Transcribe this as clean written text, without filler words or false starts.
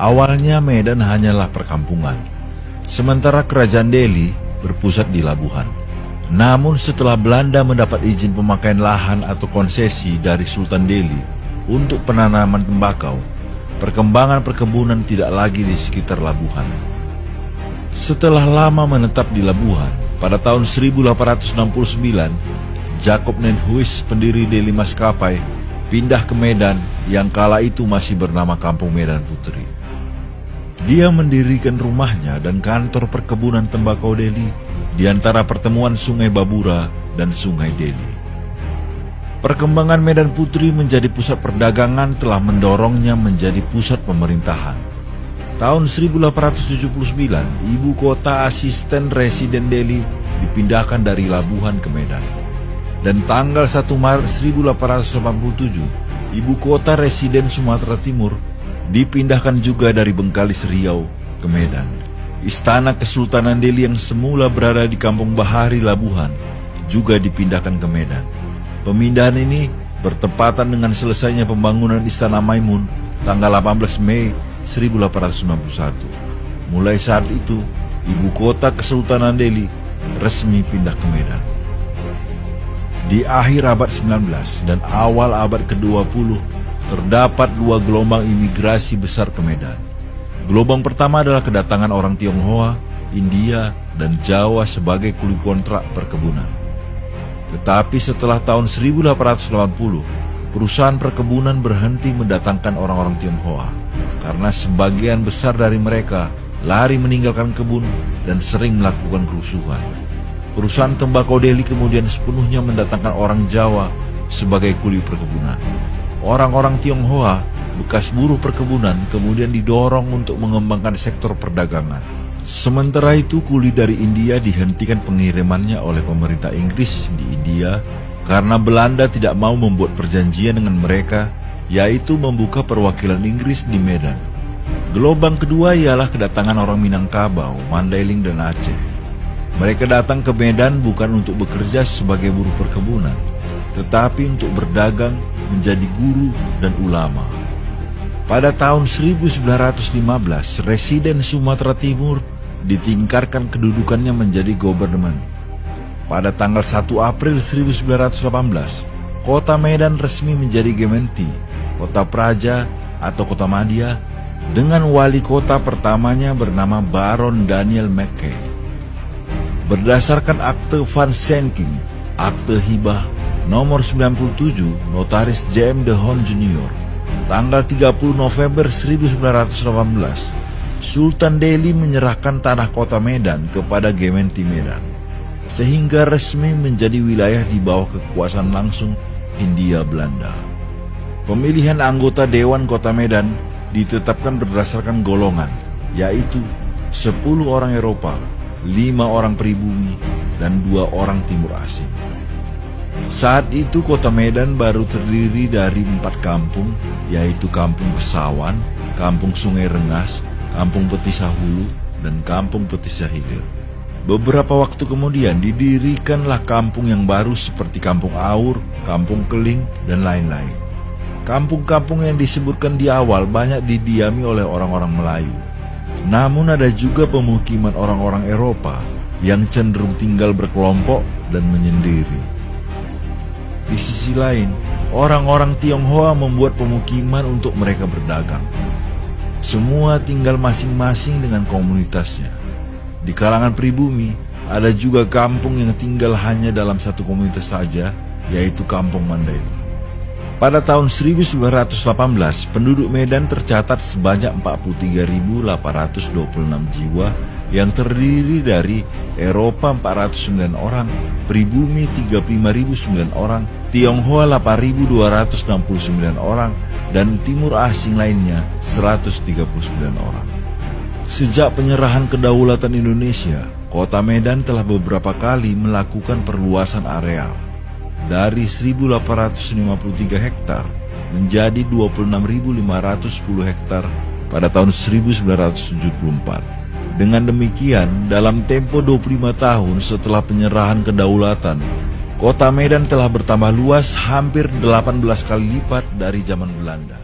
Awalnya Medan hanyalah perkampungan, sementara kerajaan Delhi berpusat di Labuhan. Namun setelah Belanda mendapat izin pemakaian lahan atau konsesi dari Sultan Delhi untuk penanaman tembakau, perkembangan perkebunan tidak lagi di sekitar Labuhan. Setelah lama menetap di Labuhan, pada tahun 1869, Jacob Nenhuis, pendiri Delhi Maskapai, pindah ke Medan yang kala itu masih bernama Kampung Medan Putri. Dia mendirikan rumahnya dan kantor perkebunan tembakau Delhi di antara pertemuan Sungai Babura dan Sungai Delhi. Perkembangan Medan Putri menjadi pusat perdagangan telah mendorongnya menjadi pusat pemerintahan. Tahun 1879, ibu kota asisten residen Delhi dipindahkan dari Labuhan ke Medan. Dan tanggal 1 Maret 1887, ibu kota residen Sumatera Timur dipindahkan juga dari Bengkalis Riau ke Medan. Istana Kesultanan Delhi yang semula berada di Kampung Bahari Labuhan juga dipindahkan ke Medan. Pemindahan ini bertepatan dengan selesainya pembangunan Istana Maimun tanggal 18 Mei 1891. Mulai saat itu, ibu kota Kesultanan Delhi resmi pindah ke Medan. Di akhir abad 19 dan awal abad ke-20, terdapat dua gelombang imigrasi besar ke Medan. Gelombang pertama adalah kedatangan orang Tionghoa, India, dan Jawa sebagai kuli kontrak perkebunan. Tetapi setelah tahun 1880, perusahaan perkebunan berhenti mendatangkan orang-orang Tionghoa karena sebagian besar dari mereka lari meninggalkan kebun dan sering melakukan kerusuhan. Perusahaan tembakau Delhi kemudian sepenuhnya mendatangkan orang Jawa sebagai kuli perkebunan. Orang-orang Tionghoa, bekas buruh perkebunan, kemudian didorong untuk mengembangkan sektor perdagangan. Sementara itu, kuli dari India dihentikan pengirimannya oleh pemerintah Inggris di India karena Belanda tidak mau membuat perjanjian dengan mereka, yaitu membuka perwakilan Inggris di Medan. Gelombang kedua ialah kedatangan orang Minangkabau, Mandailing, dan Aceh. Mereka datang ke Medan bukan untuk bekerja sebagai buruh perkebunan, tetapi untuk berdagang, menjadi guru dan ulama. Pada tahun 1915, residen Sumatera Timur ditingkatkan kedudukannya menjadi gubernur. Pada tanggal 1 April 1918, kota Medan resmi menjadi Gementi, kota Praja atau kota Madya, dengan wali kota pertamanya bernama Baron Daniel Mackay. Berdasarkan Akte Van Senking, Akte Hibah nomor 97, Notaris J.M. De Haan Jr., tanggal 30 November 1918, Sultan Delhi menyerahkan tanah kota Medan kepada Gementi Medan, sehingga resmi menjadi wilayah di bawah kekuasaan langsung Hindia Belanda. Pemilihan anggota Dewan Kota Medan ditetapkan berdasarkan golongan, yaitu 10 orang Eropa, 5 orang pribumi, dan 2 orang Timur Asing. Saat itu kota Medan baru terdiri dari 4 kampung, yaitu Kampung Kesawan, Kampung Sungai Rengas, Kampung Petisah Hulu, dan Kampung Petisah Hilir. Beberapa waktu kemudian didirikanlah kampung yang baru seperti Kampung Aur, Kampung Keling, dan lain-lain. Kampung-kampung yang disebutkan di awal banyak didiami oleh orang-orang Melayu. Namun ada juga pemukiman orang-orang Eropa yang cenderung tinggal berkelompok dan menyendiri. Di sisi lain, orang-orang Tionghoa membuat pemukiman untuk mereka berdagang. Semua tinggal masing-masing dengan komunitasnya. Di kalangan pribumi, ada juga kampung yang tinggal hanya dalam satu komunitas saja, yaitu Kampung Mandailing. Pada tahun 1918, penduduk Medan tercatat sebanyak 43.826 jiwa yang terdiri dari Eropa 409 orang, pribumi 35.009 orang, Tionghoa 8.269 orang, dan Timur Asing lainnya 139 orang. Sejak penyerahan kedaulatan Indonesia, kota Medan telah beberapa kali melakukan perluasan areal dari 1.853 hektar menjadi 26.510 hektar pada tahun 1974. Dengan demikian, dalam tempo 25 tahun setelah penyerahan kedaulatan, kota Medan telah bertambah luas hampir 18 kali lipat dari zaman Belanda.